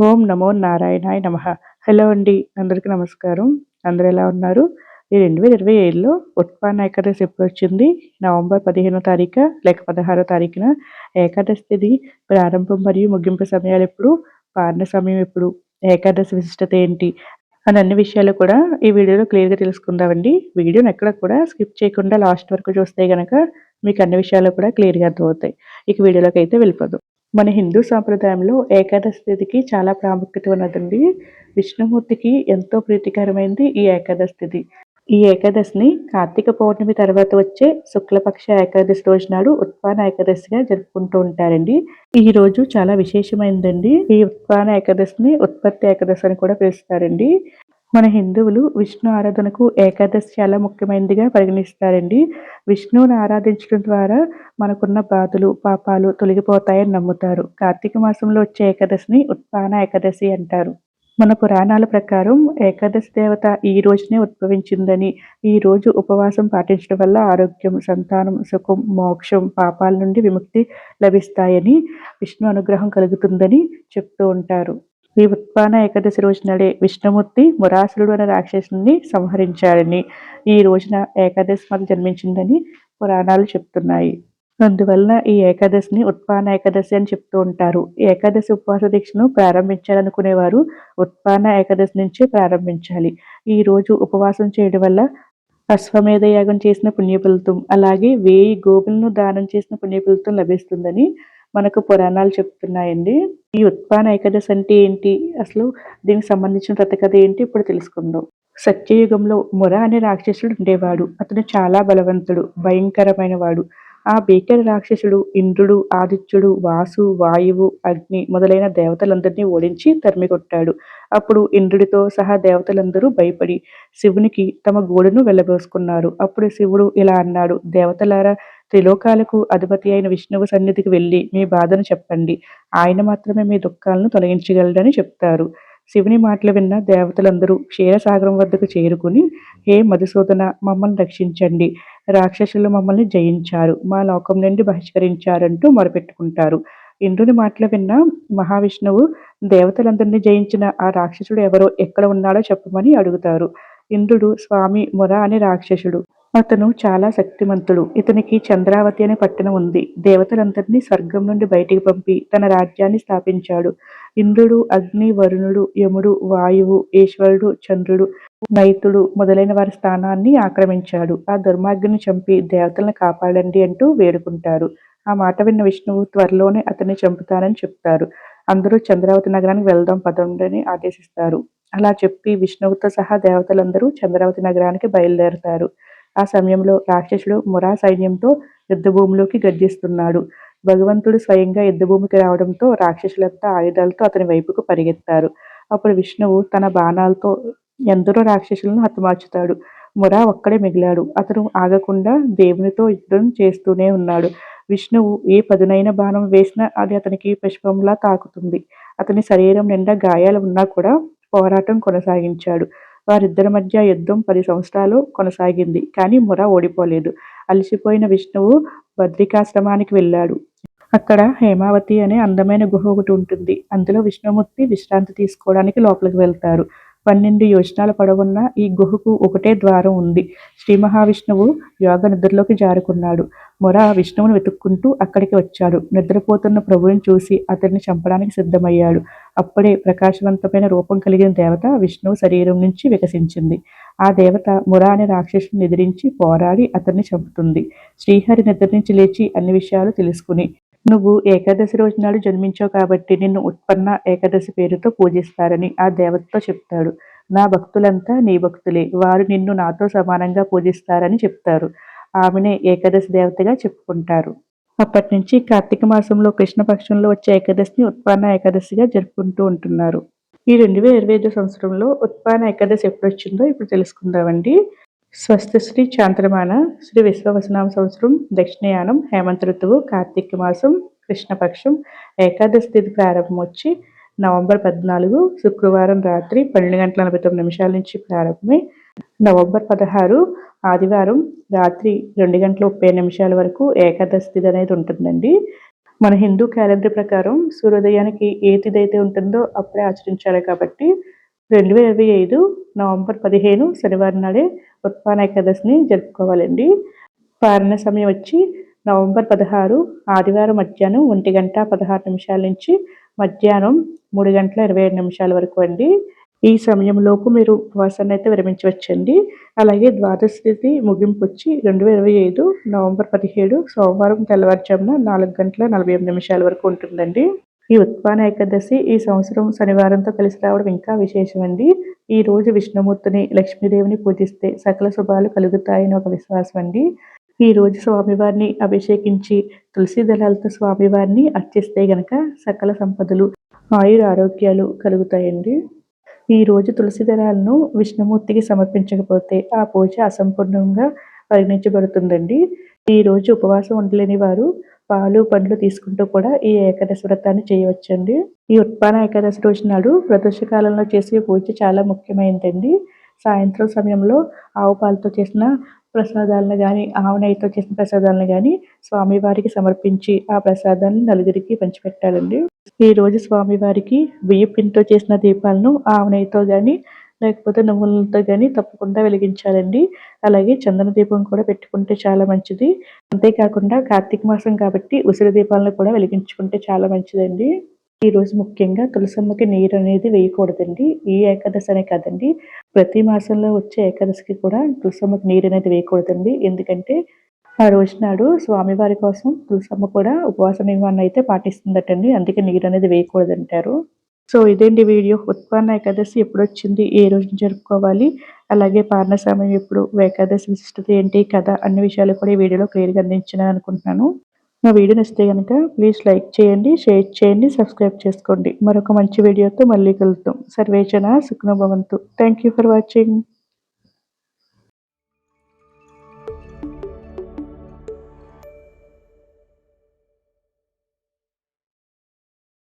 ఓం నమో నారాయణాయ నమః. హలో అండి. అందరికీ నమస్కారం. అందరూ ఎలా ఉన్నారు? ఈ 2025లో ఉత్పన్న ఏకాదశి ఎప్పుడొచ్చింది? నవంబర్ 15 తారీఖా? లేక 16 తారీఖున? ఏకాదశి తిథి ప్రారంభం మరియు ముగింపు సమయాలెప్పుడు? పారణ సమయం ఎప్పుడు? ఏకాదశి విశిష్టత ఏంటి? అని అన్ని విషయాలు కూడా ఈ వీడియోలో క్లియర్‌గా తెలుసుకుందామండి. వీడియోని ఎక్కడ కూడా స్కిప్ చేయకుండా లాస్ట్ వరకు చూస్తే గనక మీకు అన్ని విషయాలు కూడా క్లియర్‌గా అర్థమవుతాయి. ఇక వీడియోలోకైతే వెళ్ళిపోదాం. మన హిందూ సాంప్రదాయంలో ఏకాదశి తిథికి చాలా ప్రాముఖ్యత ఉన్నదండి. విష్ణుమూర్తికి ఎంతో ప్రీతికరమైనది ఈ ఏకాదశి తిథి. ఈ ఏకాదశిని కార్తీక పౌర్ణమి తర్వాత వచ్చే శుక్లపక్ష ఏకాదశి రోజు నాడు ఉత్పాన ఏకాదశిగా జరుపుకుంటూ ఉంటారండి. ఈ రోజు చాలా విశేషమైనదండి. ఈ ఉత్పాన ఏకాదశిని ఉత్పత్తి ఏకాదశి అని కూడా పిలుస్తారండి. మన హిందువులు విష్ణు ఆరాధనకు ఏకాదశి చాలా ముఖ్యమైనదిగా పరిగణిస్తారండి. విష్ణువుని ఆరాధించడం ద్వారా మనకున్న బాధలు, పాపాలు తొలగిపోతాయని నమ్ముతారు. కార్తీక మాసంలో వచ్చే ఏకాదశిని ఉత్పాన ఏకాదశి అంటారు. మన పురాణాల ప్రకారం ఏకాదశి దేవత ఈ రోజునే ఉద్భవించిందని, ఈ రోజు ఉపవాసం పాటించడం వల్ల ఆరోగ్యం, సంతానం, సుఖం, మోక్షం, పాపాల నుండి విముక్తి లభిస్తాయని, విష్ణు అనుగ్రహం కలుగుతుందని చెప్తూ ఉంటారు. ఈ ఉత్పాన ఏకాదశి రోజు నాడే విష్ణుమూర్తి మురాసురుడు అనే రాక్షసుని సంహరించాడని, ఈ రోజున ఏకాదశి మాత జన్మించిందని పురాణాలు చెప్తున్నాయి. అందువలన ఈ ఏకాదశిని ఉత్పాన ఏకాదశి అని చెప్తూ ఉంటారు. ఏకాదశి ఉపవాస దీక్షను ప్రారంభించాలనుకునేవారు ఉత్పాన ఏకాదశి నుంచే ప్రారంభించాలి. ఈ రోజు ఉపవాసం చేయడం వల్ల అశ్వమేధ యాగం చేసిన పుణ్యఫలితం, అలాగే 1000 గోవులను దానం చేసిన పుణ్యఫలితం లభిస్తుందని మనకు పురాణాలు చెప్తున్నాయండి. ఈ ఉత్పాన ఏకాదశి అంటే ఏంటి? అసలు దీనికి సంబంధించిన వ్రతకథ ఏంటి? ఇప్పుడు తెలుసుకుందాం. సత్యయుగంలో ముర అనే రాక్షసుడు ఉండేవాడు. అతను చాలా బలవంతుడు, భయంకరమైన వాడు. ఆ భీకర రాక్షసుడు ఇంద్రుడు, ఆదిత్యుడు, వాసు, వాయువు, అగ్ని మొదలైన దేవతలందరినీ ఓడించి తరిమికొట్టాడు. అప్పుడు ఇంద్రుడితో సహా దేవతలందరూ భయపడి శివునికి తమ గోడును వెళ్ళబోసుకున్నారు. అప్పుడు శివుడు ఇలా అన్నాడు: దేవతలారా, త్రిలోకాలకు అధిపతి అయిన విష్ణువు సన్నిధికి వెళ్ళి మీ బాధను చెప్పండి. ఆయన మాత్రమే మీ దుఃఖాలను తొలగించగలడని చెప్తారు. శివుని మాటలు విన్న దేవతలందరూ క్షీరసాగరం వద్దకు చేరుకుని, హే మధుసూదన, మమ్మల్ని రక్షించండి. రాక్షసులు మమ్మల్ని జయించారు, మా లోకం నుండి బహిష్కరించారంటూ మొరపెట్టుకుంటారు. ఇంద్రుని మాటలు విన్న మహావిష్ణువు దేవతలందరినీ జయించిన ఆ రాక్షసుడు ఎవరో, ఎక్కడ ఉన్నాడో చెప్పమని అడుగుతారు. ఇంద్రుడు స్వామి ముర అనే రాక్షసుడు. అతను చాలా శక్తిమంతుడు. ఇతనికి చంద్రావతి అనే పట్టణం ఉంది. దేవతలందరినీ స్వర్గం నుండి బయటికి పంపి తన రాజ్యాన్ని స్థాపించాడు. ఇంద్రుడు, అగ్ని, వరుణుడు, యముడు, వాయువు, ఈశ్వరుడు, చంద్రుడు, నైతుడు మొదలైన వారి స్థానాన్ని ఆక్రమించాడు. ఆ దుర్మార్గుని చంపి దేవతలను కాపాడండి అంటూ వేడుకుంటారు. ఆ మాట విన్న విష్ణువు త్వరలోనే అతన్ని చంపుతానని చెప్తారు. అందరూ చంద్రావతి నగరానికి వెళ్దాం పదండి అని ఆదేశిస్తారు. అలా చెప్పి విష్ణువుతో సహా దేవతలందరూ చంద్రావతి నగరానికి బయలుదేరతారు. ఆ సమయంలో రాక్షసుడు మురా సైన్యంతో యుద్ధభూమిలోకి గర్జిస్తున్నాడు. భగవంతుడు స్వయంగా యుద్ధభూమికి రావడంతో రాక్షసులంతా ఆయుధాలతో అతని వైపుకు పరిగెత్తారు. అప్పుడు విష్ణువు తన బాణాలతో ఎందరో రాక్షసులను హతమార్చుతాడు. మురా ఒక్కడే మిగిలాడు. అతను ఆగకుండా దేవునితో యుద్ధం చేస్తూనే ఉన్నాడు. విష్ణువు ఏ పదునైన బాణం వేసినా అది అతనికి పుష్పంలా తాకుతుంది. అతని శరీరం నిండా గాయాలు ఉన్నా కూడా పోరాటం కొనసాగించాడు. వారిద్దరి మధ్య యుద్ధం 10 సంవత్సరాలు కొనసాగింది. కానీ ముర ఓడిపోలేదు. అలసిపోయిన విష్ణువు బద్రికాశ్రమానికి వెళ్ళాడు. అక్కడ హేమావతి అనే అందమైన గుహ ఒకటి ఉంటుంది. అందులో విష్ణుమూర్తి విశ్రాంతి తీసుకోవడానికి లోపలికి వెళ్తారు. 12 యోజనాల పొడవున్న ఈ గుహకు ఒకటే ద్వారం ఉంది. శ్రీ మహావిష్ణువు యోగ నిద్రలోకి జారుకున్నాడు. ముర విష్ణువును వెతుక్కుంటూ అక్కడికి వచ్చాడు. నిద్రపోతున్న ప్రభువుని చూసి అతన్ని చంపడానికి సిద్ధమయ్యాడు. అప్పుడే ప్రకాశవంతమైన రూపం కలిగిన దేవత విష్ణువు శరీరం నుంచి వికసించింది. ఆ దేవత ముర అనే రాక్షసుని ఎదిరించి పోరాడి అతన్ని చంపుతుంది. శ్రీహరి నిద్ర నుంచి లేచి అన్ని విషయాలు తెలుసుకుని, నువ్వు ఏకాదశి రోజు నాడు జన్మించావు కాబట్టి నిన్ను ఉత్పన్న ఏకాదశి పేరుతో పూజిస్తారని ఆ దేవతతో చెప్తాడు. నా భక్తులంతా నీ భక్తులే, వారు నిన్ను నాతో సమానంగా పూజిస్తారని చెప్తారు. ఆమెనే ఏకాదశి దేవతగా చెప్పుకుంటారు. అప్పటి నుంచి కార్తీక మాసంలో కృష్ణపక్షంలో వచ్చే ఏకాదశిని ఉత్పన్న ఏకాదశిగా జరుపుకుంటూ ఉంటున్నారు. ఈ 2025 సంవత్సరంలో ఉత్పన్న ఏకాదశి ఎప్పుడు వచ్చిందో ఇప్పుడు తెలుసుకుందామండి. స్వస్తి శ్రీ చాంద్రమాన శ్రీ విశ్వవసనామ సంవత్సరం దక్షిణయానం హేమంత ఋతువు కార్తీక మాసం కృష్ణపక్షం ఏకాదశి తిథి ప్రారంభం వచ్చి నవంబర్ 14 శుక్రవారం రాత్రి 12:49 నుంచి ప్రారంభమై నవంబర్ 16 ఆదివారం రాత్రి 2:30 వరకు ఏకాదశి తిథి అనేది ఉంటుందండి. మన హిందూ క్యాలెండర్ ప్రకారం సూర్యోదయానికి ఏ తిథి అయితే ఉంటుందో అప్పుడే ఆచరించాలి కాబట్టి 2025 నవంబర్ 15 శనివారం నాడే ఉత్పాన ఏకాదశిని జరుపుకోవాలండి. పారణ సమయం వచ్చి నవంబర్ 16 ఆదివారం మధ్యాహ్నం 1:16 నుంచి మధ్యాహ్నం 3:27 వరకు అండి. ఈ సమయంలోపు మీరు ఉపవాసాన్ని అయితే విరమించవచ్చండి. అలాగే ద్వాదశి తిథి ముగింపు వచ్చి 2025 నవంబర్ 17 సోమవారం తెల్లవారుజామున 4:48 వరకు ఉంటుందండి. ఈ ఉత్పాన ఏకాదశి ఈ సంవత్సరం శనివారంతో కలిసి రావడం ఇంకా విశేషమండి. ఈ రోజు విష్ణుమూర్తిని, లక్ష్మీదేవిని పూజిస్తే సకల శుభాలు కలుగుతాయని ఒక విశ్వాసం అండి. ఈ రోజు స్వామివారిని అభిషేకించి తులసి దళాలతో స్వామివారిని అర్చిస్తే గనక సకల సంపదలు, ఆయుర ఆరోగ్యాలు కలుగుతాయండి. ఈ రోజు తులసి దళాలను విష్ణుమూర్తికి సమర్పించకపోతే ఆ పూజ అసంపూర్ణంగా పరిగణించబడుతుందండి. ఈ రోజు ఉపవాసం ఉండలేని వారు పాలు, పండ్లు తీసుకుంటూ కూడా ఈ ఏకాదశి వ్రతాన్ని చేయవచ్చండి. ఈ ఉత్పాన ఏకాదశి రోజు నాడు ప్రదోషకాలంలో చేసే పూజ చాలా ముఖ్యమైనదండి. సాయంత్రం సమయంలో ఆవు పాలతో చేసిన ప్రసాదాలను గానీ, ఆవు నెయ్యితో చేసిన ప్రసాదాలను గానీ స్వామివారికి సమర్పించి ఆ ప్రసాదాన్ని నలుగురికి పంచిపెట్టాలండి. ఈ రోజు స్వామివారికి బియ్యపు పిండితో చేసిన దీపాలను ఆవు నెయ్యితో గానీ, లేకపోతే నువ్వులతో గానీ తప్పకుండా వెలిగించాలండి. అలాగే చందన దీపం కూడా పెట్టుకుంటే చాలా మంచిది. అంతేకాకుండా కార్తీక మాసం కాబట్టి ఉసిరి దీపాలను కూడా వెలిగించుకుంటే చాలా మంచిదండి. ఈరోజు ముఖ్యంగా తులసమ్మకి నీరు అనేది వేయకూడదండి. ఈ ఏకాదశి అనే కాదండి, ప్రతి మాసంలో వచ్చే ఏకాదశికి కూడా తులసమ్మకి నీరు అనేది వేయకూడదండి. ఎందుకంటే ఆ రోజు నాడు స్వామివారి కోసం తులసమ్మ కూడా ఉపవాస నియమాన్ని అయితే పాటిస్తుందటండి. అందుకే నీరు అనేది వేయకూడదంటారు. సో ఇదేంటి వీడియో. ఉత్పన్న ఏకాదశి ఎప్పుడొచ్చింది, ఏ రోజున జరుపుకోవాలి, అలాగే పారణ సమయం ఎప్పుడు, ఏకాదశి విశిష్టత ఏంటి, కథ అన్ని విషయాలు కూడా ఈ వీడియోలో క్లియర్గా అందించానని అనుకుంటున్నాను. నా వీడియో నచ్చితే కనుక ప్లీజ్ లైక్ చేయండి, షేర్ చేయండి, సబ్స్క్రైబ్ చేసుకోండి. మరొక మంచి వీడియోతో మళ్ళీ కలుద్దాం. సర్వేజన సుఖినో భవంతు. Thank you for watching.